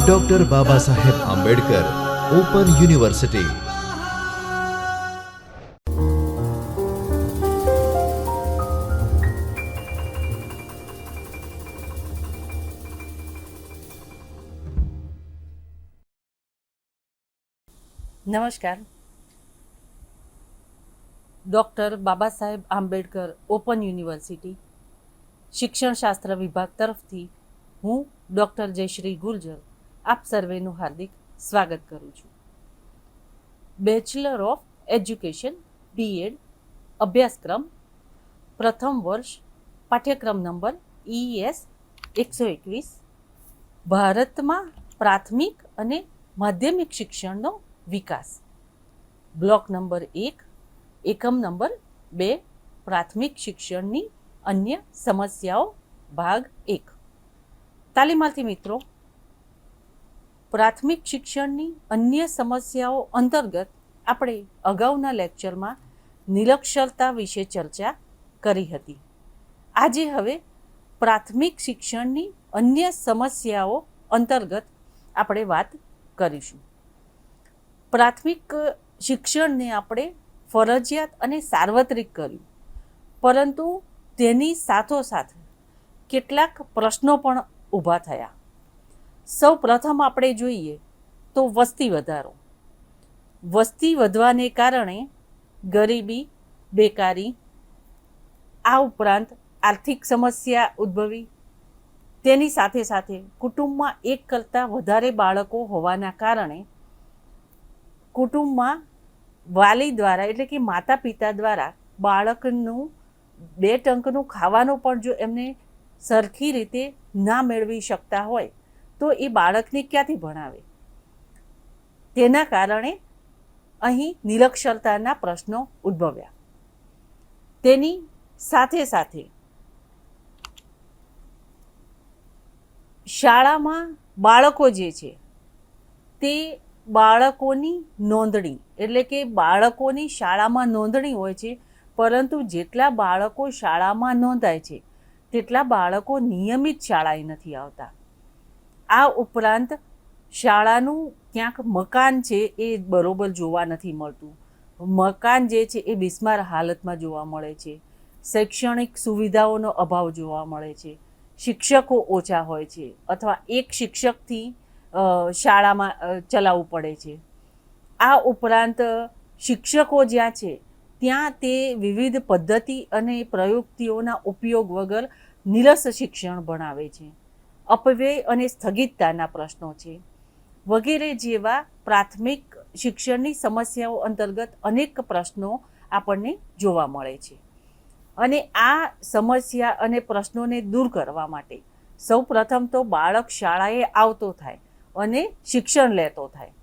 Doctor Baba Saheb Ambedkar open university. નમસ્કાર. Doctor Baba Saheb Ambedkar open university શિક્ષણશાસ્ત્ર વિભાગ તરફથી હું ડૉક્ટર જયશ્રી ગુર્જર આપ સર્વેનું હાર્દિક સ્વાગત કરું છું. બેચલર ઓફ એજ્યુકેશન બીએડ અભ્યાસક્રમ પ્રથમ વર્ષ પાઠ્યક્રમ નંબર ES 121 ભારતમાં પ્રાથમિક અને માધ્યમિક શિક્ષણનો વિકાસ. બ્લોક નંબર 1 એકમ નંબર 2 પ્રાથમિક શિક્ષણની અન્ય સમસ્યાઓ ભાગ 1. તાલીમાર્થી મિત્રો, પ્રાથમિક શિક્ષણની અન્ય સમસ્યાઓ અંતર્ગત આપણે અગાઉના લેક્ચરમાં નિરક્ષરતા વિશે ચર્ચા કરી હતી. આજે હવે પ્રાથમિક શિક્ષણની અન્ય સમસ્યાઓ અંતર્ગત આપણે વાત કરીશું. પ્રાથમિક શિક્ષણને આપણે ફરજિયાત અને સાર્વત્રિક કર્યું, પરંતુ તેની સાથોસાથ કેટલાક પ્રશ્નો પણ ઊભા થયા. સૌ પ્રથમ આપણે જોઈએ તો વસ્તી વધારો. વસ્તી વધવાને કારણે ગરીબી, બેકારી, આ ઉપરાંત આર્થિક સમસ્યા ઉદ્ભવી. તેની સાથે સાથે કુટુંબમાં એક કરતાં વધારે બાળકો હોવાના કારણે કુટુંબમાં વાલી દ્વારા એટલે કે માતા પિતા દ્વારા બાળકનું 2 ટંકનું ખાવાનું પણ જો એમને સરખી રીતે ના મેળવી શકતા હોય તો એ બાળકને ક્યાંથી ભણાવે? તેના કારણે અહીં નિરક્ષરતાના પ્રશ્નો ઉદ્ભવ્યા. તેની સાથે સાથે શાળામાં બાળકો જે છે તે બાળકોની નોંધણી એટલે કે બાળકોની શાળામાં નોંધણી હોય છે, પરંતુ જેટલા બાળકો શાળામાં નોંધાય છે તેટલા બાળકો નિયમિત શાળાએ નથી આવતા. આ ઉપરાંત શાળાનું ક્યાંક મકાન છે એ બરોબર જોવા નથી મળતું. મકાન જે છે એ બિસ્માર હાલતમાં જોવા મળે છે. શૈક્ષણિક સુવિધાઓનો અભાવ જોવા મળે છે. શિક્ષકો ઓછા હોય છે અથવા એક શિક્ષકથી શાળામાં ચલાવવું પડે છે. આ ઉપરાંત શિક્ષકો જ્યાં છે ત્યાં તે વિવિધ પદ્ધતિ અને પ્રયુક્તિઓના ઉપયોગ વગર નીરસ શિક્ષણ ભણાવે છે. અપવ્યય અને સ્થગિતતાના પ્રશ્નો છે વગેરે જેવા પ્રાથમિક શિક્ષણની સમસ્યાઓ અંતર્ગત અનેક પ્રશ્નો આપણને જોવા મળે છે. અને આ સમસ્યા અને પ્રશ્નોને દૂર કરવા માટે સૌ પ્રથમ તો બાળક શાળાએ આવતો થાય અને શિક્ષણ લેતો થાય.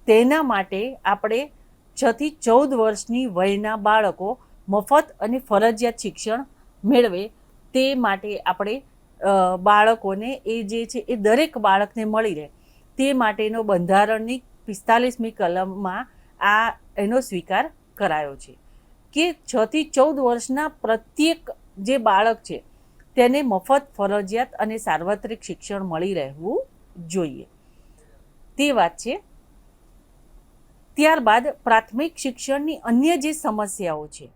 તેના માટે આપણે 6 થી 14 વર્ષની વયના બાળકો મફત અને ફરજિયાત શિક્ષણ મેળવે તે માટે આપણે બાળકોને એ જે છે એ દરેક બાળકને મળી રહે તે માટેનો બંધારણની 45મી કલમમાં આ એનો સ્વીકાર કરાયો છે કે 6 થી 14 વર્ષના પ્રત્યેક જે બાળક છે તેને મફત, ફરજિયાત અને સાર્વત્રિક શિક્ષણ મળી રહેવું જોઈએ. તે વાત છે. ત્યારબાદ પ્રાથમિક શિક્ષણની અન્ય જે સમસ્યાઓ છે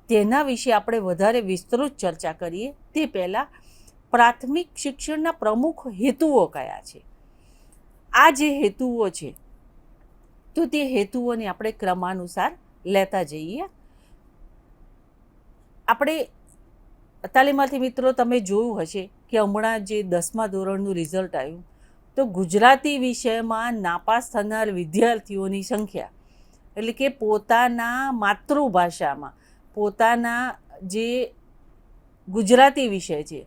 તેના વિશે આપણે વધારે વિસ્તૃત ચર્ચા કરીએ તે પહેલાં પ્રાથમિક શિક્ષણના પ્રમુખ હેતુઓ કયા છે? આ જે હેતુઓ છે તો તે હેતુઓને આપણે ક્રમાનુસાર લેતા જઈએ. આપણે તાલીમાર્થી મિત્રો, તમે જોયું હશે કે હમણાં જે 10મા ધોરણનું રિઝલ્ટ આવ્યું તો ગુજરાતી વિષયમાં નાપાસ થનાર વિદ્યાર્થીઓની સંખ્યા એટલે કે પોતાના માતૃભાષામાં પોતાના જે ગુજરાતી વિષય છે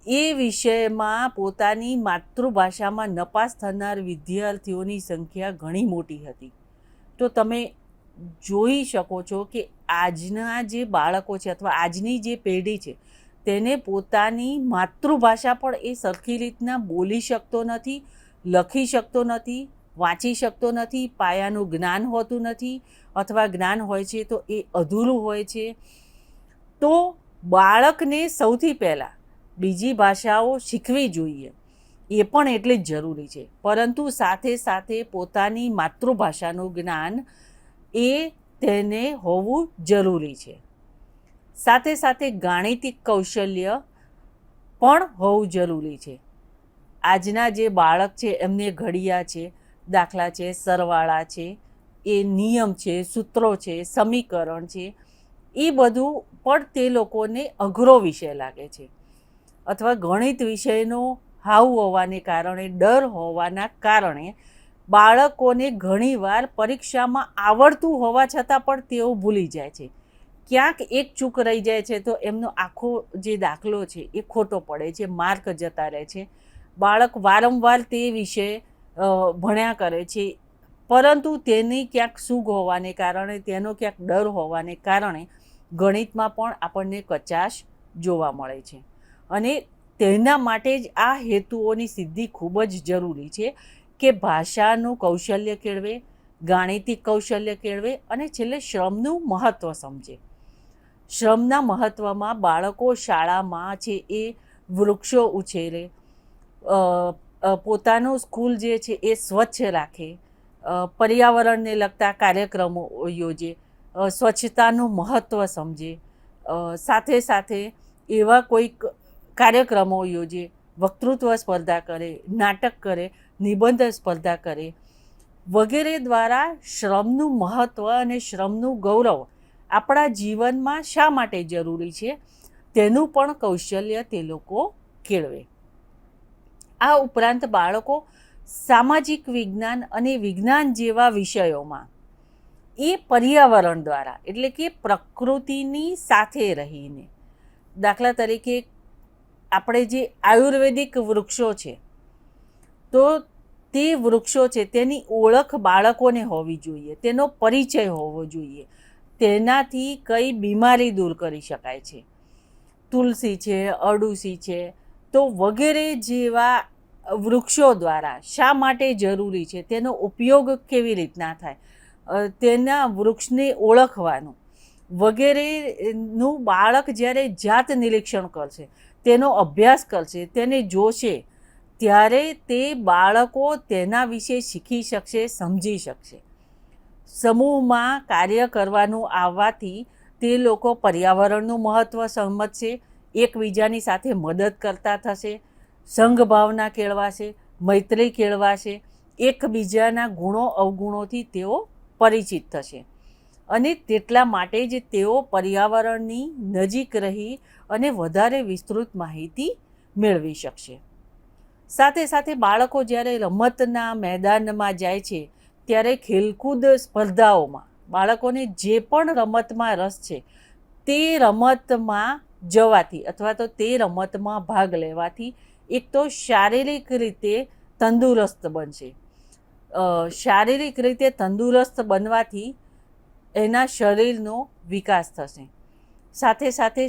એ વિષયમાં પોતાની માતૃભાષામાં નપાસ થનાર વિદ્યાર્થીઓની સંખ્યા ઘણી મોટી હતી. તો તમે જોઈ શકો છો કે આજના જે બાળકો છે અથવા આજની જે પેઢી છે તેને પોતાની માતૃભાષા પણ એ સરખી રીતના બોલી શકતો નથી, લખી શકતો નથી, વાંચી શકતો નથી, પાયાનું જ્ઞાન હોતું નથી અથવા જ્ઞાન હોય છે તો એ અધૂરું હોય છે. તો બાળકને સૌથી પહેલાં બીજી ભાષાઓ શીખવી જોઈએ. એ પણ એટલી જ જરૂરી છે, પરંતુ સાથે સાથે પોતાની માતૃભાષાનું જ્ઞાન એ તેને હોવું જરૂરી છે. સાથે સાથે ગાણિતિક કૌશલ્ય પણ હોવું જરૂરી છે. આજના જે બાળક છે એમને ઘડિયા છે, દાખલા છે, સરવાળા છે, એ નિયમ છે, સૂત્રો છે, સમીકરણ છે, એ બધું પણ તે લોકોને અઘરો વિષય લાગે છે. અથવા ગણિત વિષયનો હાવ હોવાને કારણે, ડર હોવાના કારણે બાળકોને ઘણીવાર પરીક્ષામાં આવડતું હોવા છતાં પણ તેઓ ભૂલી જાય છે. ક્યાંક એક ચૂક રહી જાય છે તો એમનો આખો જે દાખલો છે એ ખોટો પડે છે, માર્ક જતા રહે છે. બાળક વારંવાર તે વિશે ભણ્યા કરે છે, પરંતુ તેની ક્યાંક સૂગ હોવાને કારણે, તેનો ક્યાંક ડર હોવાને કારણે ગણિતમાં પણ આપણને કચાશ જોવા મળે છે. અને તેના માટે જ આ હેતુઓની સિદ્ધિ ખૂબ જ જરૂરી છે કે ભાષાનું કૌશલ્ય કેળવે, ગાણિતિક કૌશલ્ય કેળવે અને છેલ્લે શ્રમનું મહત્ત્વ સમજે. શ્રમના મહત્ત્વમાં બાળકો શાળામાં છે એ વૃક્ષો ઉછેરે, પોતાનું સ્કૂલ જે છે એ સ્વચ્છ રાખે, પર્યાવરણને લગતા કાર્યક્રમો યોજે, સ્વચ્છતાનું મહત્ત્વ સમજે, સાથે સાથે એવા કોઈક કાર્યક્રમો યોજે, વક્તૃત્વ સ્પર્ધા કરે, નાટક કરે, નિબંધ સ્પર્ધા કરે વગેરે દ્વારા શ્રમનું મહત્ત્વ અને શ્રમનું ગૌરવ આપણા જીવનમાં શા માટે જરૂરી છે તેનું પણ કૌશલ્ય તે લોકો કેળવે. આ ઉપરાંત બાળકો સામાજિક વિજ્ઞાન અને વિજ્ઞાન જેવા વિષયોમાં એ પર્યાવરણ દ્વારા, એટલે કે પ્રકૃતિની સાથે રહીને, દાખલા તરીકે આપણે જે આયુર્વેદિક વૃક્ષો છે તો તે વૃક્ષો છે તેની ઓળખ બાળકોને હોવી જોઈએ, તેનો પરિચય હોવો જોઈએ, તેનાથી કઈ બીમારી દૂર કરી શકાય છે. તુલસી છે, અરડુસી છે, તો વગેરે જેવા વૃક્ષો દ્વારા શા માટે જરૂરી છે, તેનો ઉપયોગ કેવી રીતના થાય, તેના વૃક્ષને ઓળખવાનું વગેરેનું બાળક જ્યારે જાત નિરીક્ષણ કરશે, તેનો અભ્યાસ કરશે, તેને જોશે, ત્યારે તે બાળકો તેના વિશે શીખી શકશે, સમજી શકશે. સમૂહમાં કાર્ય કરવાનું આવવાથી તે લોકો પર્યાવરણનું મહત્ત્વ સમજશે, એકબીજાની સાથે મદદ કરતા થશે, સંઘભાવના કેળવાશે, મૈત્રી કેળવાશે, એકબીજાના ગુણો અવગુણોથી તેઓ પરિચિત થશે. અને તેટલા માટે જ તેઓ પર્યાવરણની નજીક રહી અને વધારે વિસ્તૃત માહિતી મેળવી શકશે. સાથે સાથે બાળકો જ્યારે રમતના મેદાનમાં જાય છે ત્યારે ખેલકૂદ સ્પર્ધાઓમાં બાળકોને જે પણ રમતમાં રસ છે તે રમતમાં જવાથી અથવા તો તે રમતમાં ભાગ લેવાથી એક તો શારીરિક રીતે તંદુરસ્ત બનશે. શારીરિક રીતે તંદુરસ્ત બનવાથી એના શરીરનો વિકાસ થશે. સાથે સાથે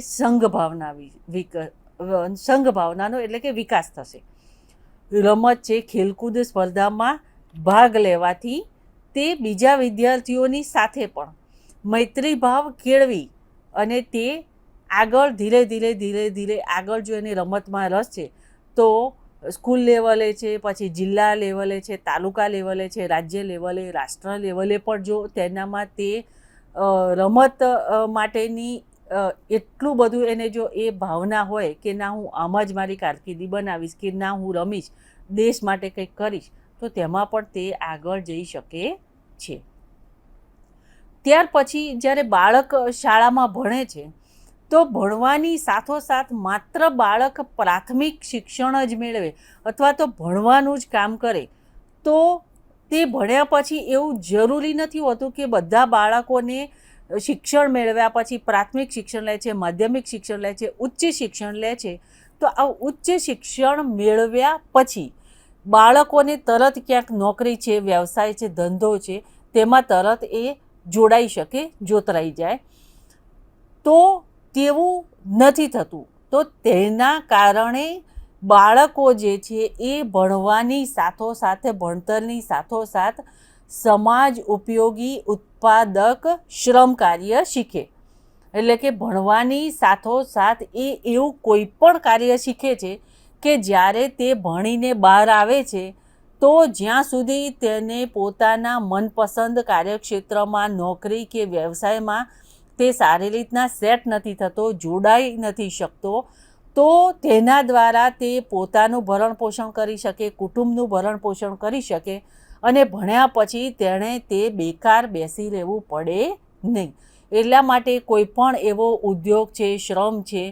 સંઘભાવનાનો એટલે કે વિકાસ થશે. રમત છે, ખેલકૂદ સ્પર્ધામાં ભાગ લેવાથી તે બીજા વિદ્યાર્થીઓની સાથે પણ મૈત્રી ભાવ કેળવી અને તે આગળ ધીરે ધીરે આગળ જો એને રમતમાં રસ છે તો સ્કૂલ લેવલે છે, પછી જિલ્લા લેવલે છે, તાલુકા લેવલે છે, રાજ્ય લેવલે, રાષ્ટ્ર લેવલે પણ જો તેનામાં તે રમત માટેની એટલું બધું એને જો એ ભાવના હોય કે ના હું આમાં જ મારી કારકિર્દી બનાવીશ, કે ના હું રમીશ, દેશ માટે કંઈક કરીશ, તો તેમાં પણ તે આગળ જઈ શકે છે. ત્યાર પછી જ્યારે બાળક શાળામાં ભણે છે તો ભણવાની સાથોસાથ માત્ર બાળક પ્રાથમિક શિક્ષણ જ મેળવે અથવા તો ભણવાનું જ કામ કરે તો તે ભણ્યા પછી એવું જરૂરી નથી હોતું કે બધા બાળકોને શિક્ષણ મેળવ્યા પછી પ્રાથમિક શિક્ષણ લે છે, માધ્યમિક શિક્ષણ લે છે, ઉચ્ચ શિક્ષણ લે છે, તો આ ઉચ્ચ શિક્ષણ મેળવ્યા પછી બાળકોને તરત ક્યાંક નોકરી છે, વ્યવસાય છે, ધંધો છે, તેમાં તરત એ જોડાઈ શકે, જોતરાઈ જાય, તો તેવું નથી થતું. તો તેના કારણે બાળકો જે છે એ ભણવાની સાથોસાથ, ભણતરની સાથોસાથ સમાજ ઉપયોગી ઉત્પાદક શ્રમ કાર્ય શીખે. એટલે કે ભણવાની સાથોસાથ એ એવું કોઈ પણ કાર્ય શીખે છે કે જ્યારે તે ભણીને બહાર આવે છે તો જ્યાં સુધી તેને પોતાના મનપસંદ કાર્યક્ષેત્રમાં નોકરી કે વ્યવસાયમાં તે સારી રીતના સેટ નથી થતો, જોડાઈ નથી શકતો, તો તેના દ્વારા તે પોતાનું ભરણ પોષણ કરી શકે, કુટુંબનું ભરણ પોષણ કરી શકે અને ભણ્યા પછી તેણે તે બેકાર બેસી રહેવું પડે નહીં. એટલા માટે કોઈ પણ એવો ઉદ્યોગ છે, શ્રમ છે,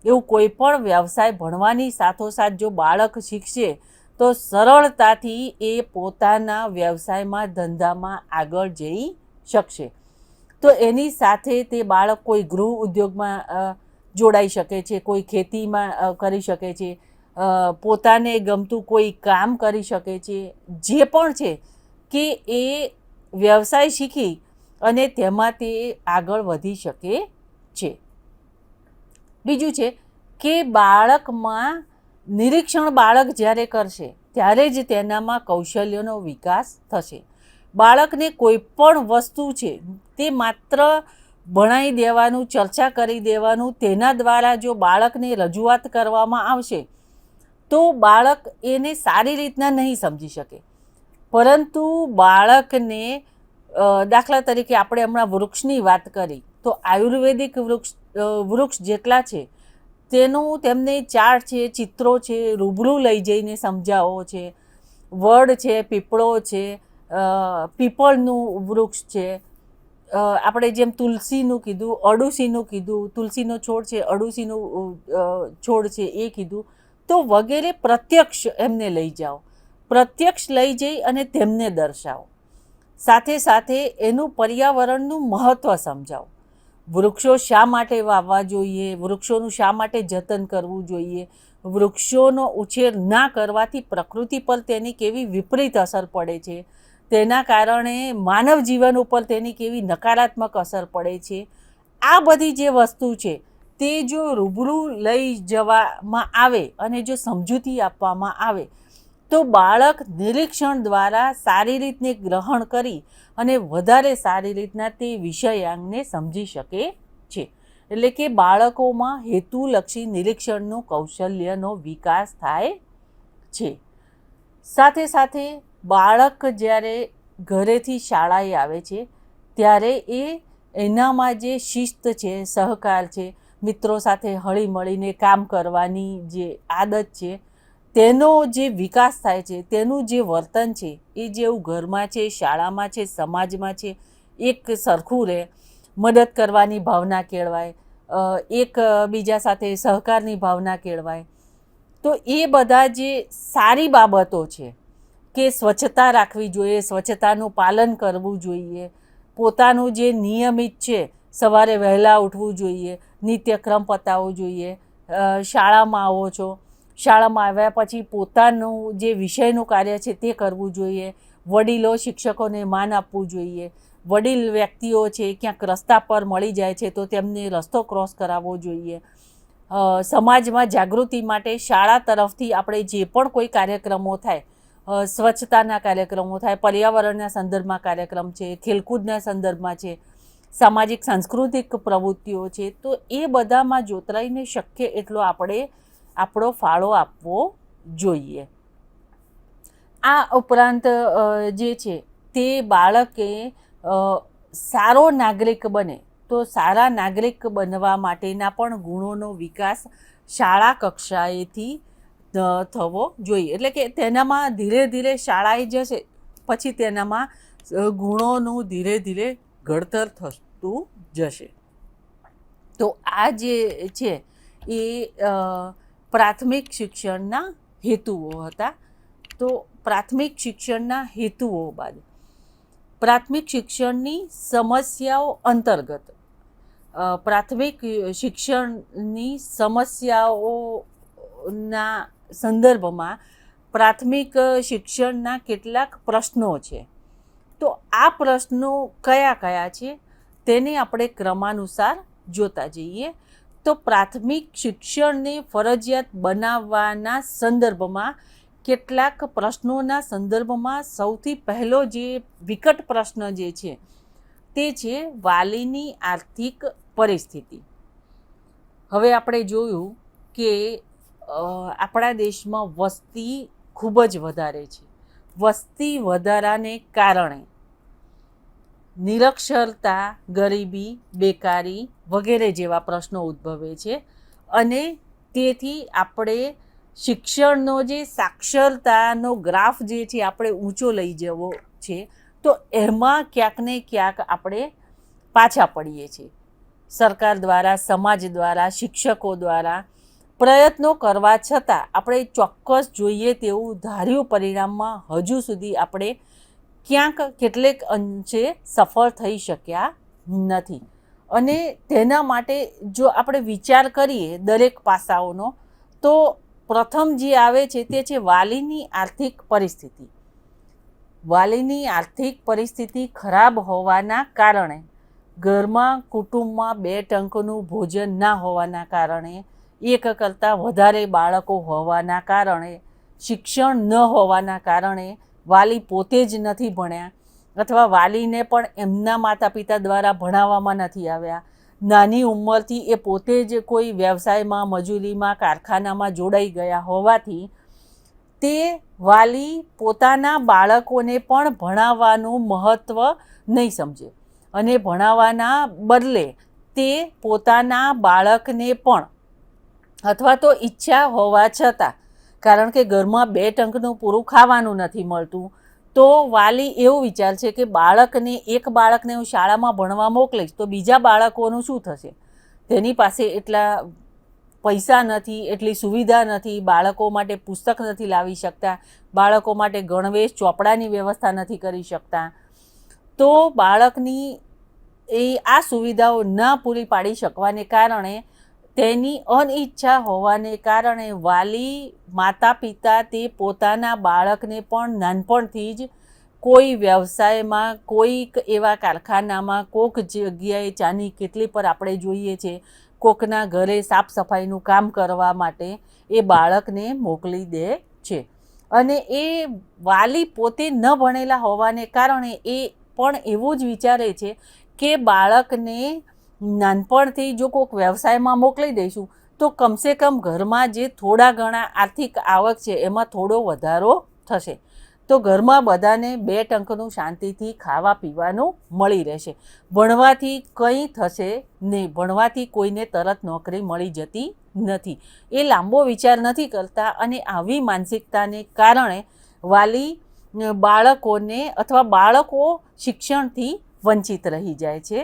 એવું કોઈ પણ વ્યવસાય ભણવાની સાથોસાથ જો બાળક શીખશે તો સરળતાથી એ પોતાના વ્યવસાયમાં, ધંધામાં આગળ જઈ શકશે. તો એની સાથે તે બાળક કોઈ ગૃહ ઉદ્યોગમાં જોડાઈ શકે છે, કોઈ ખેતીમાં કરી શકે છે, પોતાને ગમતું કોઈ કામ કરી શકે છે, જે પણ છે કે એ વ્યવસાય શીખી અને તેમાં તે આગળ વધી શકે છે. બીજું છે કે બાળકમાં નિરીક્ષણ બાળક જ્યારે કરશે ત્યારે જ તેનામાં કૌશલ્યનો વિકાસ થશે. બાળકને કોઈ પણ વસ્તુ છે તે માત્ર ભણાવી દેવાનું, ચર્ચા કરી દેવાનું, તેના દ્વારા જો બાળકને રજૂઆત કરવામાં આવશે તો બાળક એને સારી રીતના નહીં સમજી શકે. પરંતુ બાળકને દાખલા તરીકે આપણે હમણાં વૃક્ષની વાત કરી તો આયુર્વેદિક વૃક્ષ જેટલા છે તેનું તેમને ચાર્ટ છે, ચિત્રો છે, રૂબરૂ લઈ જઈને સમજાવો છે. વડ છે, પીપળો છે, પીપળનું વૃક્ષ છે, આપણે જેમ તુલસીનું કીધું, અડુસીનું કીધું, તુલસીનો છોડ છે, અડુસીનું છોડ છે એ કીધું, તો વગેરે પ્રત્યક્ષ એમને લઈ જાઓ, પ્રત્યક્ષ લઈ જઈ અને તેમને દર્શાવો. સાથે સાથે એનું પર્યાવરણનું મહત્ત્વ સમજાવો. વૃક્ષો શા માટે વાવવા જોઈએ, વૃક્ષોનું શા માટે જતન કરવું જોઈએ, વૃક્ષોનો ઉછેર ના કરવાથી પ્રકૃતિ પર તેની કેવી વિપરીત અસર પડે છે, તેના કારણે માનવ જીવન ઉપર તેની કેવી નકારાત્મક અસર પડે છે. આ બધી જે વસ્તુ છે તે જો રૂબરૂ લઈ જવામાં આવે અને જો સમજૂતી આપવામાં આવે તો બાળક નિરીક્ષણ દ્વારા સારી રીતને ગ્રહણ કરી અને વધારે સારી રીતના તે વિષયાંગને સમજી શકે છે. એટલે કે બાળકોમાં હેતુલક્ષી નિરીક્ષણનું કૌશલ્યનો વિકાસ થાય છે. સાથે સાથે બાળક જ્યારે ઘરેથી શાળાએ આવે છે ત્યારે એનામાં જે શિસ્ત છે, સહકાર છે, મિત્રો સાથે હળી મળીને કામ કરવાની જે આદત છે, તેનો જે વિકાસ થાય છે, તેનું જે વર્તન છે એ જેવું ઘરમાં છે, શાળામાં છે, સમાજમાં છે, એક સરખું રહે, મદદ કરવાની ભાવના કેળવાય, એકબીજા સાથે સહકારની ભાવના કેળવાય. તો એ બધા જે સારી બાબતો છે કે સ્વચ્છતા રાખવી જોઈએ, સ્વચ્છતાનું પાલન કરવું જોઈએ, પોતાનું જે નિયમિત છે સવારે વહેલા ઉઠવું જોઈએ, નિત્યક્રમ પતાવવો જોઈએ, શાળામાં આવો છો, શાળામાં આવ્યા પછી પોતાનું જે વિષયનું કાર્ય છે તે કરવું જોઈએ, વડીલો શિક્ષકોને માન આપવું જોઈએ, વડીલ વ્યક્તિઓ છે ક્યાંક રસ્તા પર મળી જાય છે તો તેમને રસ્તો ક્રોસ કરાવવો જોઈએ. સમાજમાં જાગૃતિ માટે શાળા તરફથી આપણે જે પણ કોઈ કાર્યક્રમો થાય, સ્વચ્છતાના કાર્યક્રમો થાય, પર્યાવરણના સંદર્ભમાં કાર્યક્રમ છે, ખેલકૂદના સંદર્ભમાં છે, સામાજિક સાંસ્કૃતિક પ્રવૃત્તિઓ છે, તો એ બધામાં જોતરાઈને શક્ય એટલો આપણો ફાળો આપવો જોઈએ. આ ઉપરાંત જે છે તે બાળકે સારો નાગરિક બને તો સારા નાગરિક બનવા માટેના પણ ગુણોનો વિકાસ શાળા કક્ષાએથી થવો જોઈએ. એટલે કે તેનામાં ધીરે ધીરે શાળાએ જશે પછી તેનામાં ગુણોનું ધીરે ધીરે ઘડતર થતું જશે. તો આ જે છે એ પ્રાથમિક શિક્ષણના હેતુઓ હતા. તો પ્રાથમિક શિક્ષણના હેતુઓ બાદ પ્રાથમિક શિક્ષણની સમસ્યાઓ અંતર્ગત પ્રાથમિક શિક્ષણની સમસ્યાઓના સંદર્ભમાં પ્રાથમિક શિક્ષણના કેટલાક પ્રશ્નો છે. તો આ પ્રશ્નો કયા કયા છે તેને આપણે ક્રમાનુસાર જોતા જઈએ. તો પ્રાથમિક શિક્ષણને ફરજિયાત બનાવવાના સંદર્ભમાં કેટલાક પ્રશ્નોના સંદર્ભમાં સૌથી પહેલો જે વિકટ પ્રશ્ન જે છે તે છે વાલીની આર્થિક પરિસ્થિતિ. હવે આપણે જોયું કે આપણા દેશમાં વસ્તી ખૂબ જ વધારે છે. વસ્તી વધારાને કારણે નિરક્ષરતા, ગરીબી, બેકારી વગેરે જેવા પ્રશ્નો ઉદ્ભવે છે અને તેથી આપણે શિક્ષણનો જે સાક્ષરતાનો ગ્રાફ જે છે આપણે ઊંચો લઈ જવો છે, તો એમાં ક્યાંક ને ક્યાંક આપણે પાછા પડીએ છીએ. સરકાર દ્વારા, સમાજ દ્વારા, શિક્ષકો દ્વારા પ્રયત્નો કરવા છતાં આપણે ચોક્કસ જોઈએ તેવું ધાર્યું પરિણામમાં હજુ સુધી આપણે ક્યાંક કેટલેક અંશે સફળ થઈ શક્યા નથી. અને તેના માટે જો આપણે વિચાર કરીએ દરેક પાસાઓનો, તો પ્રથમ જે આવે છે તે છે વાલીની આર્થિક પરિસ્થિતિ. વાલીની આર્થિક પરિસ્થિતિ ખરાબ હોવાના કારણે, ઘરમાં કુટુંબમાં 2 ટંકનું ભોજન ના હોવાના કારણે, એક કરતાં વધારે બાળકો હોવાના કારણે, શિક્ષણ ન હોવાના કારણે, વાલી પોતે જ નથી ભણ્યા અથવા વાલીને પણ એમના માતા પિતા દ્વારા ભણાવવામાં નથી આવ્યા, નાની ઉંમરથી એ પોતે જ કોઈ વ્યવસાયમાં, મજૂરીમાં, કારખાનામાં જોડાઈ ગયા હોવાથી તે વાલી પોતાના બાળકોને પણ ભણાવવાનું મહત્ત્વ નહીં સમજે અને ભણાવવાના બદલે તે પોતાના બાળકને પણ, અથવા તો ઈચ્છા હોવા છતાં, કારણ કે ઘરમાં 2 ટંકનું પૂરું ખાવાનું નથી મળતું, તો વાલી એવું વિચારશે કે એક બાળકને હું શાળામાં ભણવા મોકલીશ તો બીજા બાળકોનું શું થશે? તેની પાસે એટલા પૈસા નથી, એટલી સુવિધા નથી, બાળકો માટે પુસ્તક નથી લાવી શકતા, બાળકો માટે ગણવેશ, ચોપડાની વ્યવસ્થા નથી કરી શકતા. તો બાળકની આ સુવિધાઓ ન પૂરી પાડી શકવાને કારણે, તેની અનિચ્છા હોવાને કારણે વાલી, માતા પિતા તે પોતાના બાળકને પણ નાનપણથી જ કોઈ વ્યવસાયમાં, કોઈક એવા કારખાનામાં, કોઈક જગ્યાએ ચાની કેટલી પર આપણે જોઈએ છે, કોકના ઘરે સાફ સફાઈનું કામ કરવા માટે એ બાળકને મોકલી દે છે. અને એ વાલી પોતે ન ભણેલા હોવાને કારણે એ પણ એવું જ વિચારે છે કે બાળકને નાનપણથી જો કોઈક વ્યવસાયમાં મોકલી દઈશું તો કમસે કમ ઘરમાં જે થોડા ઘણા આર્થિક આવક છે એમાં થોડો વધારો થશે, તો ઘરમાં બધાને 2 ટંકનું શાંતિથી ખાવા પીવાનું મળી રહેશે. ભણવાથી કંઈ થશે નહીં, ભણવાથી કોઈને તરત નોકરી મળી જતી નથી. એ લાંબો વિચાર નથી કરતા અને આવી માનસિકતાને કારણે વાલી બાળકોને અથવા બાળકો શિક્ષણથી વંચિત રહી જાય છે.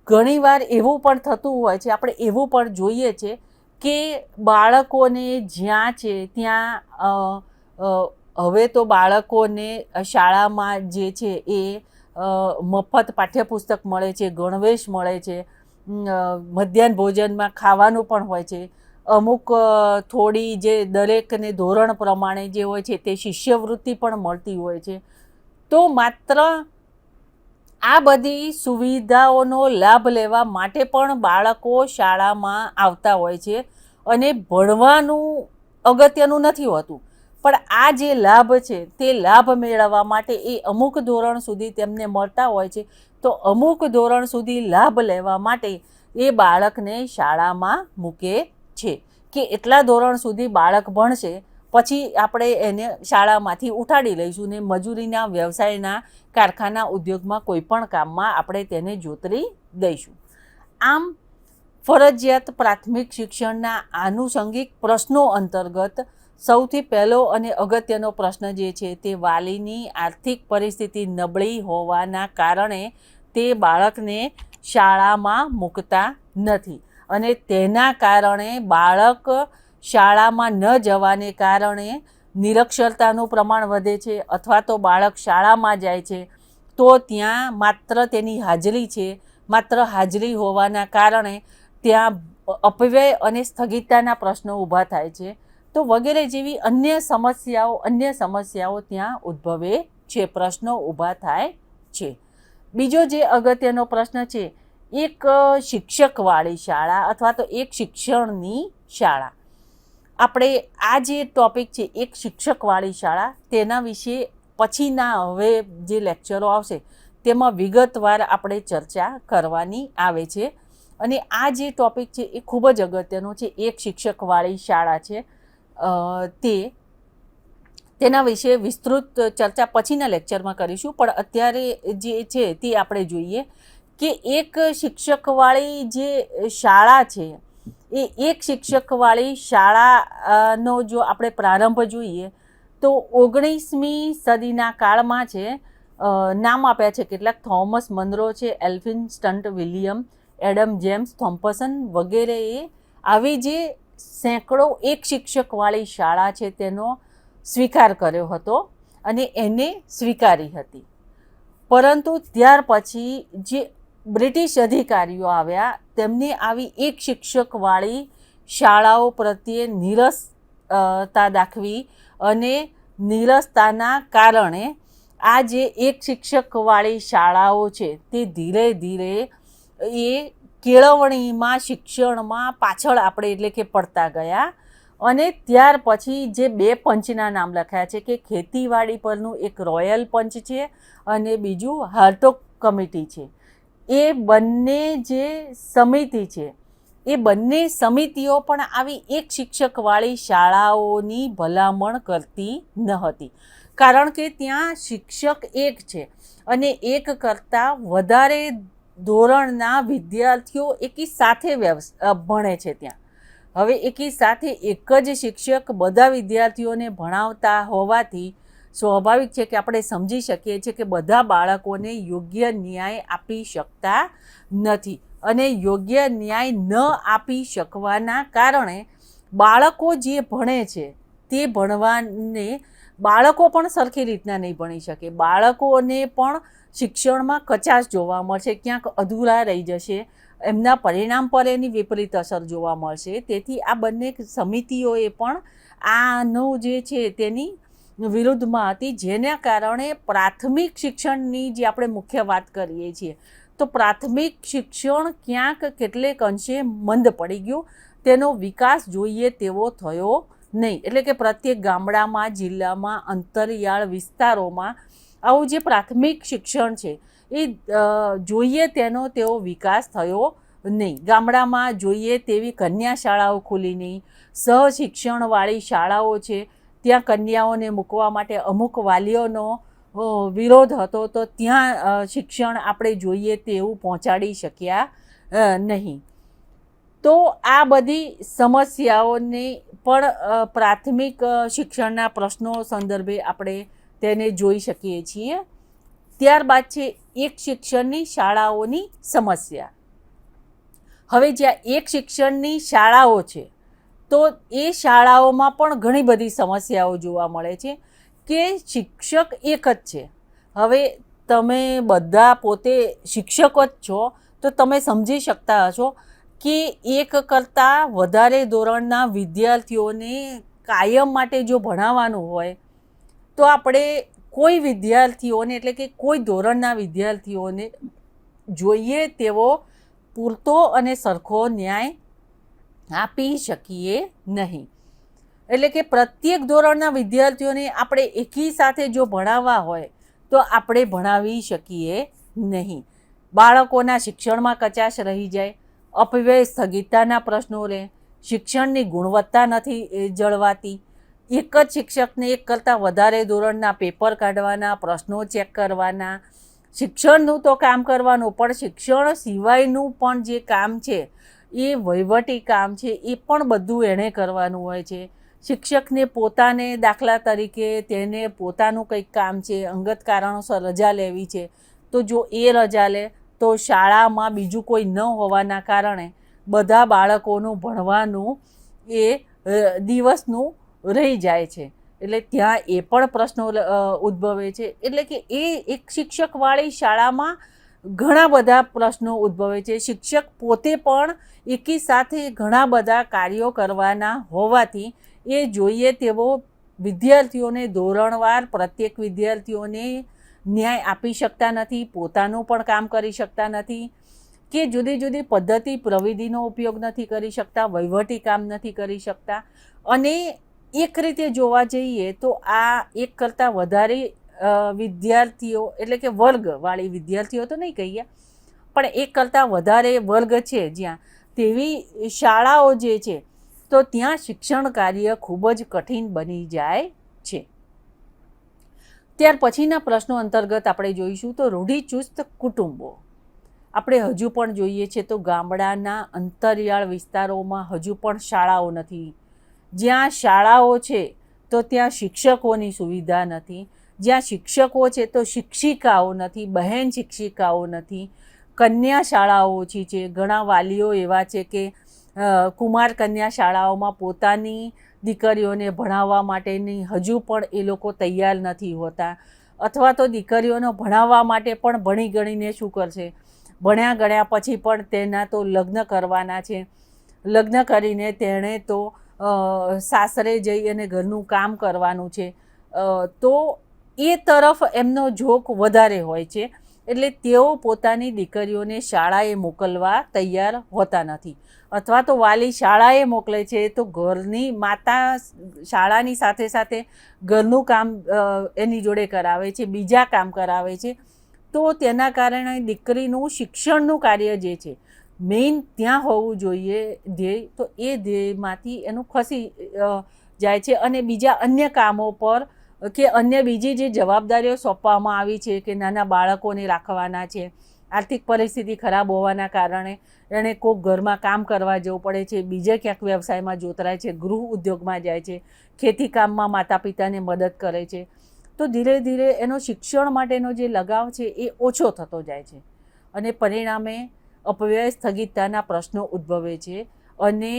ઘણીવાર એવું પણ થતું હોય છે, આપણે એવું પણ જોઈએ છે કે બાળકોને જ્યાં છે ત્યાં હવે તો બાળકોને શાળામાં જે છે એ મફત પાઠ્યપુસ્તક મળે છે, ગણવેશ મળે છે, મધ્યાહન ભોજનમાં ખાવાનું પણ હોય છે, અમુક થોડી જે દરેકને ધોરણ પ્રમાણે જે હોય છે તે શિષ્યવૃત્તિ પણ મળતી હોય છે. તો માત્ર આ બધી સુવિધાઓનો લાભ લેવા માટે પણ બાળકો શાળામાં આવતા હોય છે અને ભણવાનું અગત્યનું નથી હોતું, પણ આ જે લાભ છે તે લાભ મેળવવા માટે એ અમુક ધોરણ સુધી તેમને મળતા હોય છે. તો અમુક ધોરણ સુધી લાભ લેવા માટે એ બાળકને શાળામાં મૂકે છે કે એટલા ધોરણ સુધી બાળક ભણશે, પછી આપણે એને શાળામાંથી ઉઠાડી લઈશું ને મજૂરીના વ્યવસાયના, કારખાના, ઉદ્યોગમાં કોઈ પણ કામમાં આપણે તેને જોતરી દઈશું. આમ ફરજિયાત પ્રાથમિક શિક્ષણના આનુષંગિક પ્રશ્નો અંતર્ગત સૌથી પહેલો અને અગત્યનો પ્રશ્ન જે છે તે વાલીની આર્થિક પરિસ્થિતિ નબળી હોવાના કારણે તે બાળકને શાળામાં મૂકતા નથી અને તેના કારણે બાળક શાળામાં ન જવાને કારણે નિરક્ષરતાનું પ્રમાણ વધે છે, અથવા તો બાળક શાળામાં જાય છે તો ત્યાં માત્ર તેની હાજરી છે, માત્ર હાજરી હોવાના કારણે ત્યાં અપવ્યય અને સ્થગિતતાના પ્રશ્નો ઊભા થાય છે. તો વગેરે જેવી અન્ય સમસ્યાઓ ત્યાં ઉદ્ભવે છે, પ્રશ્નો ઊભા થાય છે. બીજો જે અગત્યનો પ્રશ્ન છે, એક શિક્ષકવાળી શાળા અથવા તો એક શિક્ષણની શાળા. આપણે આ જે ટૉપિક છે એક શિક્ષકવાળી શાળા, તેના વિશે પછીના હવે જે લેક્ચરો આવશે તેમાં વિગતવાર આપણે ચર્ચા કરવાની આવે છે. અને આ જે ટૉપિક છે એ ખૂબ જ અગત્યનો છે. એક શિક્ષકવાળી શાળા છે તેના વિશે વિસ્તૃત ચર્ચા પછીના લેક્ચરમાં કરીશું, પણ અત્યારે જે છે તે આપણે જોઈએ કે એક શિક્ષકવાળી જે શાળા છે એ એક શિક્ષકવાળી શાળાનો જો આપણે પ્રારંભ જોઈએ તો 19મી સદીના કાળમાં છે. નામ આપ્યા છે કેટલાક: થોમસ મનરો છે, Elphinstone William, Adam James Thompson વગેરેએ આવી જે સેંકડો એક શિક્ષકવાળી શાળા છે તેનો સ્વીકાર કર્યો હતો અને એને સ્વીકારી હતી. પરંતુ ત્યાર પછી જે બ્રિટિશ અધિકારીઓ આવ્યા તેમને આવી એક શિક્ષકવાળી શાળાઓ પ્રત્યે નીરસતા દાખવી અને નીરસતાના કારણે આ જે એક શિક્ષકવાળી શાળાઓ છે તે ધીરે ધીરે એ કેળવણીમાં, શિક્ષણમાં પાછળ આપણે એટલે કે પડતા ગયા. અને ત્યાર પછી જે 2 પંચના નામ લખાયા છે કે ખેતીવાડી પરનું એક રોયલ પંચ છે અને બીજું હાર્ટોગ કમિટી છે. એ બંને જે સમિતિ છે એ બંને સમિતિઓ પણ આવી એક શિક્ષકવાળી શાળાઓની ભલામણ કરતી ન હતી, કારણ કે ત્યાં શિક્ષક એક છે અને એક કરતાં વધારે ધોરણના વિદ્યાર્થીઓ એકી સાથે ભણે છે. ત્યાં હવે એકી સાથે એક જ શિક્ષક બધા વિદ્યાર્થીઓને ભણાવતા હોવાથી સ્વાભાવિક છે કે આપણે સમજી શકીએ છીએ કે બધા બાળકોને યોગ્ય ન્યાય આપી શકતા નથી. અને યોગ્ય ન્યાય ન આપી શકવાના કારણે બાળકો જે ભણે છે તે ભણવાને બાળકો પણ સરખી રીતના નહીં ભણી શકે. બાળકોને પણ શિક્ષણમાં કચાશ જોવા મળશે, ક્યાંક અધૂરા રહી જશે, એમના પરિણામ પર એની વિપરીત અસર જોવા મળશે. તેથી આ બંને સમિતિઓએ પણ આનું જે છે તેની વિરુદ્ધમાં હતી, જેના કારણે પ્રાથમિક શિક્ષણની જે આપણે મુખ્ય વાત કરીએ છીએ તો પ્રાથમિક શિક્ષણ ક્યાંક કેટલેક અંશે મંદ પડી ગયું. તેનો વિકાસ જોઈએ તેવો થયો નહીં. એટલે કે પ્રત્યેક ગામડામાં, જિલ્લામાં, અંતરિયાળ વિસ્તારોમાં આવું જે પ્રાથમિક શિક્ષણ છે એ જોઈએ તેનો તેવો વિકાસ થયો નહીં. ગામડામાં જોઈએ તેવી કન્યા શાળાઓ ખુલી નહીં. સહશિક્ષણવાળી શાળાઓ છે ત્યાં કન્યાઓને મૂકવા માટે અમુક વાલીઓનો વિરોધ હતો, તો ત્યાં શિક્ષણ આપણે જોઈએ તેવું પહોંચાડી શક્યા નહીં. તો આ બધી સમસ્યાઓને પણ પ્રાથમિક શિક્ષણના પ્રશ્નો સંદર્ભે આપણે તેને જોઈ શકીએ છીએ. ત્યારબાદ છે એક શિક્ષણની શાળાઓની સમસ્યા. હવે જ્યાં એક શિક્ષણની શાળાઓ છે તો એ શાળાઓમાં પણ ઘણી બધી સમસ્યાઓ જોવા મળે છે કે શિક્ષક એક જ છે. હવે તમે બધા પોતે શિક્ષકો જ છો તો તમે સમજી શકતા હશો કે એક કરતાં વધારે ધોરણના વિદ્યાર્થીઓને કાયમ માટે જો ભણાવવાનું હોય તો આપણે કોઈ વિદ્યાર્થીઓને એટલે કે કોઈ ધોરણના વિદ્યાર્થીઓને જોઈએ તેવો પૂરતો અને સરખો ન્યાય આપી શકીએ નહીં. એટલે કે પ્રત્યેક ધોરણના વિદ્યાર્થીઓને આપણે એકી સાથે જો ભણાવવા હોય તો આપણે ભણાવી શકીએ નહીં. બાળકોના શિક્ષણમાં કચાશ રહી જાય, અપવ્યય સ્થગિતતાના પ્રશ્નો રહે, શિક્ષણની ગુણવત્તા નથી જળવાતી, એક જ શિક્ષકને એક કરતાં વધારે ધોરણના પેપર કાઢવાના, પ્રશ્નો ચેક કરવાના, શિક્ષણનું તો કામ કરવાનું પણ શિક્ષણ સિવાયનું પણ જે કામ છે એ વહીવટી કામ છે એ પણ બધું એણે કરવાનું હોય છે. શિક્ષકને પોતાને દાખલા તરીકે તેને પોતાનું કંઈક કામ છે, અંગત કારણોસર રજા લેવી છે, તો જો એ રજા લે તો શાળામાં બીજું કોઈ ન હોવાના કારણે બધા બાળકોનું ભણવાનું એ દિવસનું રહી જાય છે. એટલે ત્યાં એ પણ પ્રશ્નો ઉદ્ભવે છે. એટલે કે એ એક શિક્ષકવાળી શાળામાં ઘણા બધા પ્રશ્નો ઉદ્ભવે છે. શિક્ષક પોતે પણ એકી સાથે ઘણા બધા કાર્યો કરવાના હોવાથી એ જોઈએ તેવો વિદ્યાર્થીઓને ધોરણવાર પ્રત્યેક વિદ્યાર્થીઓને ન્યાય આપી શકતા નથી, પોતાનું પણ કામ કરી શકતા નથી, કે જુદી જુદી પદ્ધતિ પ્રવિધિનો ઉપયોગ નથી કરી શકતા, વહીવટી કામ નથી કરી શકતા. અને એક રીતે જોવા જઈએ તો આ એક કરતાં વધારે વિદ્યાર્થીઓ એટલે કે વર્ગવાળી વિદ્યાર્થીઓ તો નહીં કહીએ, પણ એક કરતાં વધારે વર્ગ છે જ્યાં, તેવી શાળાઓ જે છે તો ત્યાં શિક્ષણ કાર્ય ખૂબ જ કઠિન બની જાય છે. ત્યાર પછીના પ્રશ્નો અંતર્ગત આપણે જોઈશું તો રૂઢિચુસ્ત કુટુંબો. આપણે હજુ પણ જોઈએ છે તો ગામડાના અંતરિયાળ વિસ્તારોમાં હજુ પણ શાળાઓ નથી. જ્યાં શાળાઓ છે તો ત્યાં શિક્ષકોની સુવિધા નથી. જ્યાં શિક્ષકો છે તો શિક્ષિકાઓ નથી, બહેન શિક્ષિકાઓ નથી. કન્યા શાળાઓ ઓછી છે. ઘણા વાલીઓ એવા છે કે કુમાર કન્યા શાળાઓમાં પોતાની દીકરીઓને ભણાવવા માટેની હજુ પણ એ લોકો તૈયાર નથી હોતા, અથવા તો દીકરીઓને ભણાવવા માટે પણ ભણી ગણીને શું કરશે, ભણ્યા ગણ્યા પછી પણ તેના તો લગ્ન કરવાના છે. લગ્ન કરીને તેણે તો સાસરે જઈ અને ઘરનું કામ કરવાનું છે. તો એ તરફ એમનો ઝોક વધારે હોય છે. એટલે તેઓ પોતાની દીકરીઓને શાળાએ મોકલવા તૈયાર હોતા નથી, અથવા તો વાલી શાળાએ મોકલે છે તો ઘરની માતા શાળાની સાથે સાથે ઘરનું કામ એની જોડે કરાવે છે, બીજા કામ કરાવે છે. તો તેના કારણે દીકરીનું શિક્ષણનું કાર્ય જે છે મેઇન ત્યાં હોવું જોઈએ ધ્યેય, તો એ ધ્યેયમાંથી એનું ખસી જાય છે અને બીજા અન્ય કામો પર કે અન્ય બીજી જે જવાબદારીઓ સોંપવામાં આવી છે કે નાના બાળકોને રાખવાના છે, આર્થિક પરિસ્થિતિ ખરાબ હોવાના કારણે એણે કોઈક ઘરમાં કામ કરવા જવું પડે છે, બીજે ક્યાંક વ્યવસાયમાં જોતરાય છે, ગૃહ ઉદ્યોગમાં જાય છે, ખેતી કામમાં માતા પિતાને મદદ કરે છે. તો ધીરે ધીરે એનો શિક્ષણ માટેનો જે લગાવ છે એ ઓછો થતો જાય છે અને પરિણામે અપવ્યય સ્થગિતતાના પ્રશ્નો ઉદ્ભવે છે અને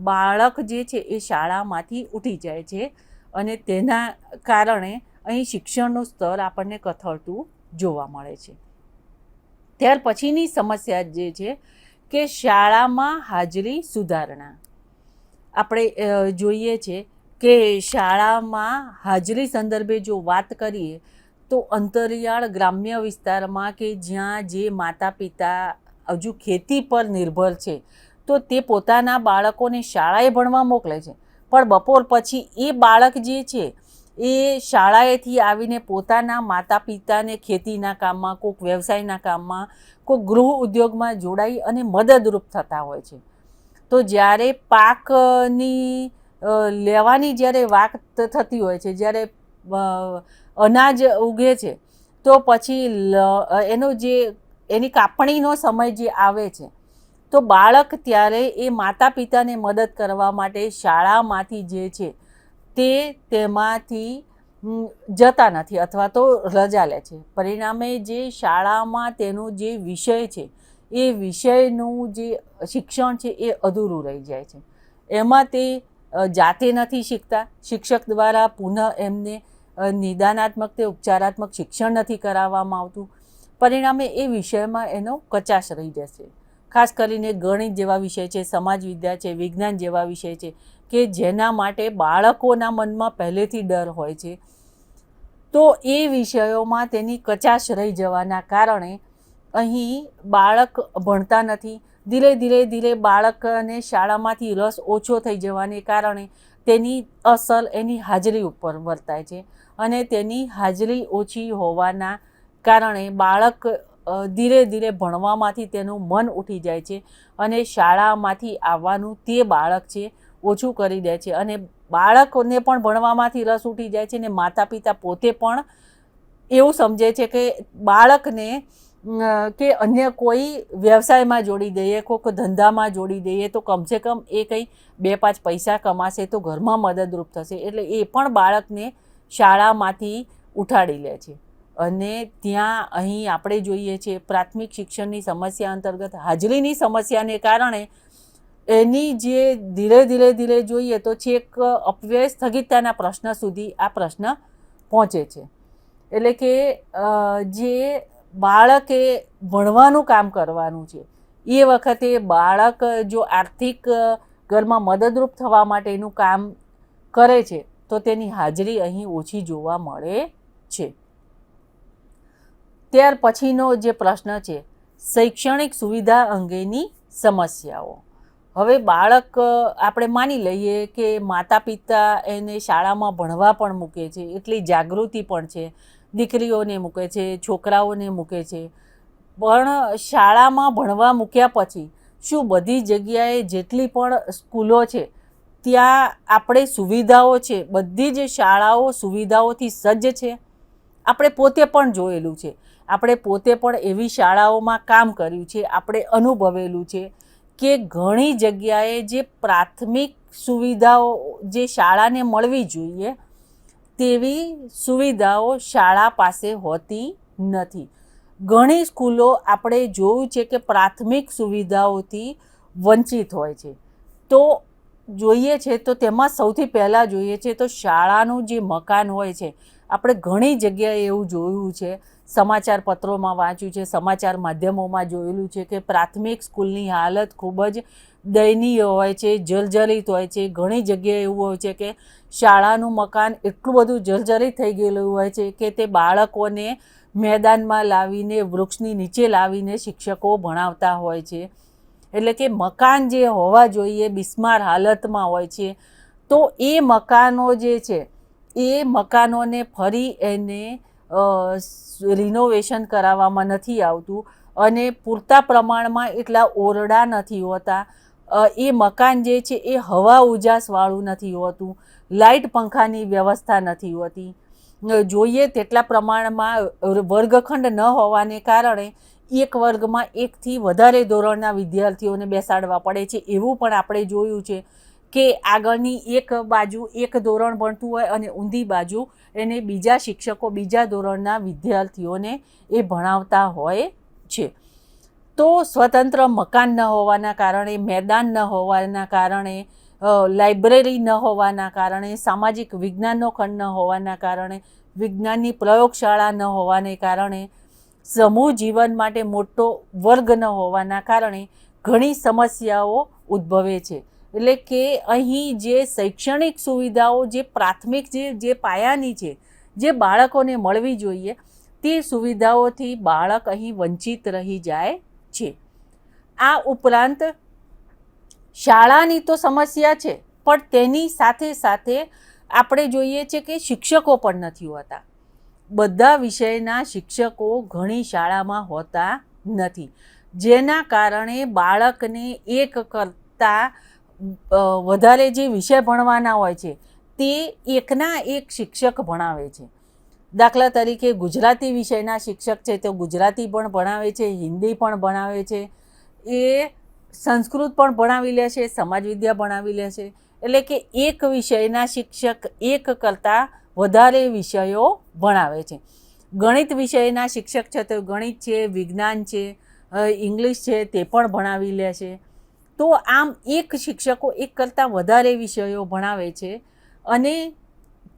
બાળક જે છે એ શાળામાંથી ઉઠી જાય છે અને તેના કારણે અહીં શિક્ષણનું સ્તર આપણને કથળતું જોવા મળે છે. ત્યાર પછીની સમસ્યા જે છે કે શાળામાં હાજરી સુધારણા. આપણે જોઈએ છે કે શાળામાં હાજરી સંદર્ભે જો વાત કરીએ તો અંતરિયાળ ગ્રામ્ય વિસ્તારમાં કે જ્યાં જે માતા પિતા હજુ ખેતી પર નિર્ભર છે તો તે પોતાના બાળકોને શાળાએ ભણવા મોકલે છે, પણ બપોર પછી એ બાળક જે છે એ શાળાએથી આવીને પોતાના માતા પિતાને ખેતીના કામમાં, કોઈક વ્યવસાયના કામમાં, કોઈક ગૃહ ઉદ્યોગમાં જોડાઈ અને મદદરૂપ થતા હોય છે. તો જ્યારે પાકની લેવાની જ્યારે વાત થતી હોય છે, જ્યારે અનાજ ઉગે છે તો પછી એની કાપણીનો સમય જે આવે છે તો બાળક ત્યારે એ માતા પિતાને મદદ કરવા માટે શાળામાંથી જે છે તે તેમાંથી જતા નથી અથવા તો રજા લે છે. પરિણામે જે શાળામાં તેનો જે વિષય છે એ વિષયનું જે શિક્ષણ છે એ અધૂરું રહી જાય છે. એમાં તે જાતે નથી શીખતા, શિક્ષક દ્વારા પુનઃ એમને નિદાનાત્મક તે ઉપચારાત્મક શિક્ષણ નથી કરાવવામાં આવતું. પરિણામે એ વિષયમાં એનો કચાશ રહી જશે. ખાસ કરીને ગણિત જેવા વિષય છે, સમાજ વિદ્યા છે, વિજ્ઞાન જેવા વિષય છે કે જેના માટે બાળકોના મનમાં પહેલેથી ડર હોય છે, તો એ વિષયોમાં તેની કચાશ રહી જવાના કારણે અહીં બાળક ભણતા નથી. ધીરે બાળકને શાળામાંથી રસ ઓછો થઈ જવાને કારણે તેની અસર એની હાજરી ઉપર વર્તાય છે અને તેની હાજરી ઓછી હોવાના કારણે બાળક ધીરે ભણવામાંથી તેનું મન ઉઠી જાય છે અને શાળામાંથી આવવાનું તે બાળક છે ઓછું કરી દે છે અને બાળકોને પણ ભણવામાંથી રસ ઉઠી જાય છે અને માતા પિતા પોતે પણ એવું સમજે છે કે બાળકને કે અન્ય કોઈ વ્યવસાયમાં જોડી દઈએ, કોઈક ધંધામાં જોડી દઈએ તો કમસે કમ એ કંઈ 2-5 પૈસા કમાશે તો ઘરમાં મદદરૂપ થશે. એટલે એ પણ બાળકને શાળામાંથી ઉઠાડી લે છે અને ત્યાં અહીં આપણે જોઈએ છીએ પ્રાથમિક શિક્ષણની સમસ્યા અંતર્ગત હાજરીની સમસ્યાને કારણે એની જે ધીરે જોઈએ તો છેક અપવ્યય સ્થગિતતાના પ્રશ્ન સુધી આ પ્રશ્ન પહોંચે છે. એટલે કે જે બાળકે ભણવાનું કામ કરવાનું છે એ વખતે બાળક જો આર્થિક ઘરમાં મદદરૂપ થવા માટેનું કામ કરે છે તો તેની હાજરી અહીં ઓછી જોવા મળે છે. ત્યાર પછીનો જે પ્રશ્ન છે શૈક્ષણિક સુવિધા અંગેની સમસ્યાઓ. હવે બાળક આપણે માની લઈએ કે માતા પિતા એને શાળામાં ભણવા પણ મૂકે છે, એટલી જાગૃતિ પણ છે, દીકરીઓને મૂકે છે, છોકરાઓને મૂકે છે, પણ શાળામાં ભણવા મૂક્યા પછી શું બધી જગ્યાએ જેટલી પણ સ્કૂલો છે ત્યાં આપણે સુવિધાઓ છે, બધી જ શાળાઓ સુવિધાઓથી સજ્જ છે? આપણે પોતે પણ જોયેલું છે, આપણે પોતે પણ એવી શાળાઓમાં કામ કર્યું છે, આપણે અનુભવેલું છે કે ઘણી જગ્યાએ જે પ્રાથમિક સુવિધાઓ જે શાળાને મળવી જોઈએ તેવી સુવિધાઓ શાળા પાસે હોતી નથી. ઘણી સ્કૂલો આપણે જોયું છે કે પ્રાથમિક સુવિધાઓથી વંચિત હોય છે. તો જોઈએ છે તો તેમાં સૌથી પહેલાં જોઈએ છે તો શાળાનું જે મકાન હોય છે, આપણે ઘણી જગ્યાએ એવું જોયું છે, સમાચાર પત્રોમાં વાંચ્યું છે, સમાચાર માધ્યમોમાં જોયેલું છે કે પ્રાથમિક સ્કૂલની હાલત ખૂબ જ દયનીય હોય છે, જર્જરિત હોય છે. ઘણી જગ્યાએ એવું હોય છે કે શાળાનું મકાન એટલું બધું જર્જરિત થઈ ગયેલું હોય છે કે તે બાળકોને મેદાનમાં લાવીને, વૃક્ષની નીચે લાવીને શિક્ષકો ભણાવતા હોય છે. એટલે કે મકાન જે હોવા જોઈએ બિસ્માર હાલતમાં હોય છે. તો એ મકાનો જે છે એ મકાનોને ફરી એને રિનોવેશન કરાવવામાં નથી આવતું અને પૂરતા પ્રમાણમાં એટલા ઓરડા નથી હોતા. એ મકાન જે છે એ હવા ઉજાસવાળું નથી હોતું, લાઇટ પંખાની વ્યવસ્થા નથી હોતી. જોઈએ તેટલા પ્રમાણમાં વર્ગખંડ ન હોવાને કારણે એક વર્ગમાં એકથી વધારે ધોરણના વિદ્યાર્થીઓને બેસાડવા પડે છે. એવું પણ આપણે જોયું છે કે આગળની એક બાજુ એક ધોરણ ભણતું હોય અને ઊંધી બાજુ એને બીજા શિક્ષકો બીજા ધોરણના વિદ્યાર્થીઓને એ ભણાવતા હોય છે. તો સ્વતંત્ર મકાન ન હોવાના કારણે, મેદાન ન હોવાના કારણે, લાઇબ્રેરી ન હોવાના કારણે, સામાજિક વિજ્ઞાનનો ખંડ ન હોવાના કારણે, વિજ્ઞાનની પ્રયોગશાળા ન હોવાને કારણે, સમૂહ જીવન માટે મોટો વર્ગ ન હોવાના કારણે ઘણી સમસ્યાઓ ઉદ્ભવે છે. એટલે કે અહીં જે શૈક્ષણિક સુવિધાઓ જે પ્રાથમિક જે પાયાની છે, જે બાળકોને મળવી જોઈએ તે સુવિધાઓથી બાળક અહીં વંચિત રહી જાય છે. આ ઉપરાંત શાળાની તો સમસ્યા છે, પણ તેની સાથે સાથે આપણે જોઈએ છે કે શિક્ષકો પણ નથી હોતા. બધા વિષયના શિક્ષકો ઘણી શાળામાં હોતા નથી, જેના કારણે બાળકને એક કરતાં વધારે જે વિષય ભણવાના હોય છે તે એકના એક શિક્ષક ભણાવે છે. દાખલા તરીકે ગુજરાતી વિષયના શિક્ષક છે તો ગુજરાતી પણ ભણાવે છે, હિન્દી પણ ભણાવે છે, એ સંસ્કૃત પણ ભણાવી લે છે, સમાજવિદ્યા ભણાવી લે છે. એટલે કે એક વિષયના શિક્ષક એક કરતાં વધારે વિષયો ભણાવે છે. ગણિત વિષયના શિક્ષક છે તો ગણિત છે, વિજ્ઞાન છે, ઇંગ્લિશ છે તે પણ ભણાવી લે છે. તો આમ એક શિક્ષકો એક કરતાં વધારે વિષયો ભણાવે છે અને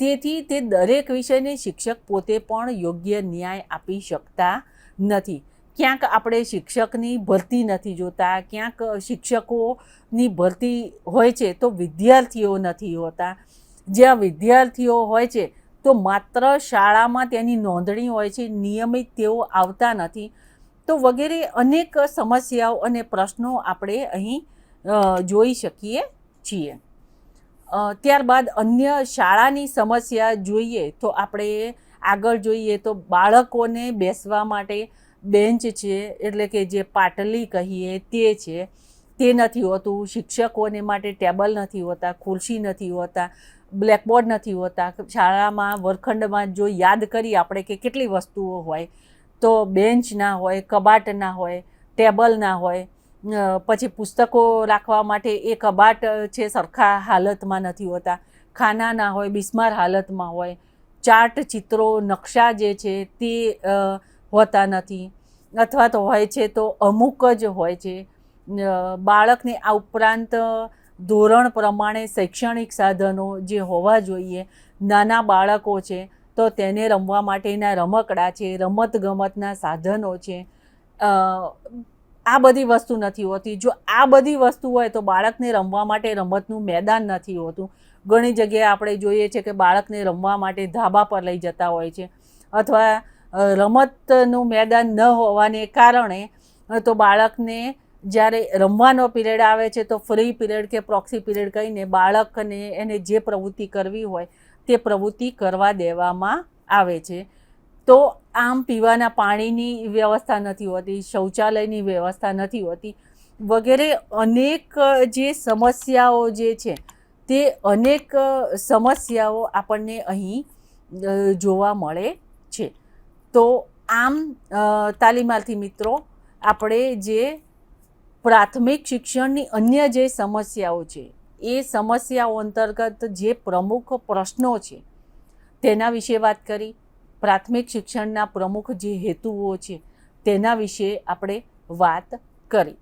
તેથી તે દરેક વિષયને શિક્ષક પોતે પણ યોગ્ય ન્યાય આપી શકતા નથી. ક્યાંક આપણે શિક્ષકની ભરતી નથી જોતા, ક્યાંક શિક્ષકોની ભરતી હોય છે તો વિદ્યાર્થીઓ નથી હોતા. જ્યાં વિદ્યાર્થીઓ હોય છે તો માત્ર શાળામાં તેની નોંધણી હોય છે, નિયમિત તેઓ આવતા નથી. તો વગેરે અનેક સમસ્યાઓ અને પ્રશ્નો આપણે અહીં જોઈ શકીએ છીએ. ત્યારબાદ અન્ય શાળાની સમસ્યા જોઈએ તો આપણે આગળ જોઈએ તો બાળકોને બેસવા માટે બેન્ચ છે, એટલે કે જે પાટલી કહીએ તે છે, તે નથી હોતું. શિક્ષકોને માટે ટેબલ નથી હોતા, ખુરશી નથી હોતા, બ્લેકબોર્ડ નથી હોતા. શાળામાં વર્ગખંડમાં જો યાદ કરીએ આપણે કે કેટલી વસ્તુઓ હોય તો બેન્ચ ના હોય, કબાટ ના હોય, ટેબલ ના હોય, પછી પુસ્તકો રાખવા માટે એ કબાટ છે સરખા હાલતમાં નથી હોતા, ખાના ના હોય, બિસ્માર હાલતમાં હોય, ચાર્ટ, ચિત્રો, નકશા જે છે તે હોતા નથી અથવા તો હોય છે તો અમુક જ હોય છે. બાળકને આ ઉપરાંત ધોરણ પ્રમાણે શૈક્ષણિક સાધનો જે હોવા જોઈએ, નાના બાળકો છે તો તેને રમવા માટેના રમકડા છે, રમતગમતના સાધનો છે, આ બધી વસ્તુ નથી હોતી. જો આ બધી વસ્તુ હોય તો બાળકને રમવા માટે રમતનું મેદાન નથી હોતું. ઘણી જગ્યાએ આપણે જોઈએ છે કે બાળકને રમવા માટે ધાબા પર લઈ જતા હોય છે અથવા રમતનું મેદાન ન હોવાને કારણે તો બાળકને જ્યારે રમવાનો પીરિયડ આવે છે તો ફ્રી પીરિયડ કે પ્રોક્સી પીરિયડ કહીને બાળકને એને જે પ્રવૃત્તિ કરવી હોય તે પ્રવૃત્તિ કરવા દેવામાં આવે છે. તો આમ પીવાના પાણીની વ્યવસ્થા નથી હોતી, શૌચાલયની વ્યવસ્થા નથી હોતી વગેરે અનેક જે સમસ્યાઓ જે છે તે અનેક સમસ્યાઓ આપણને અહીં જોવા મળે છે. તો આમ તાલીમાર્થી મિત્રો આપણે જે પ્રાથમિક શિક્ષણની અન્ય જે સમસ્યાઓ છે એ સમસ્યાઓ અંતર્ગત જે પ્રમુખ પ્રશ્નો છે તેના વિશે વાત કરી. પ્રાથમિક શિક્ષણના પ્રમુખ જે હેતુઓ છે તેના વિશે આપણે વાત કરી.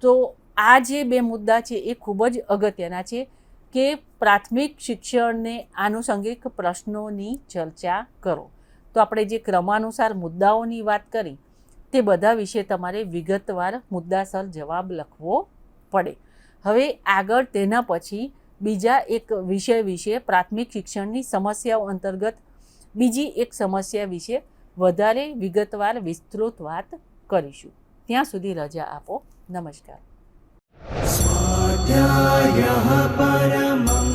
તો આ જે બે મુદ્દા છે એ ખૂબ જ અગત્યના છે કે પ્રાથમિક શિક્ષણને આનુષંગિક પ્રશ્નોની ચર્ચા કરો. તો આપણે જે ક્રમાનુસાર મુદ્દાઓની વાત કરી તે બધા વિશે તમારે વિગતવાર મુદ્દાસર જવાબ લખવો પડે. હવે આગળ તેના પછી બીજા એક વિષય વિશે પ્રાથમિક શિક્ષણની સમસ્યાઓ અંતર્ગત બીજી એક સમસ્યા વિશે વધારે વિગતવાર વિસ્તૃત વાત કરીશું. ત્યાં સુધી રજા આપો. નમસ્કાર. स्वाध्यायः परमं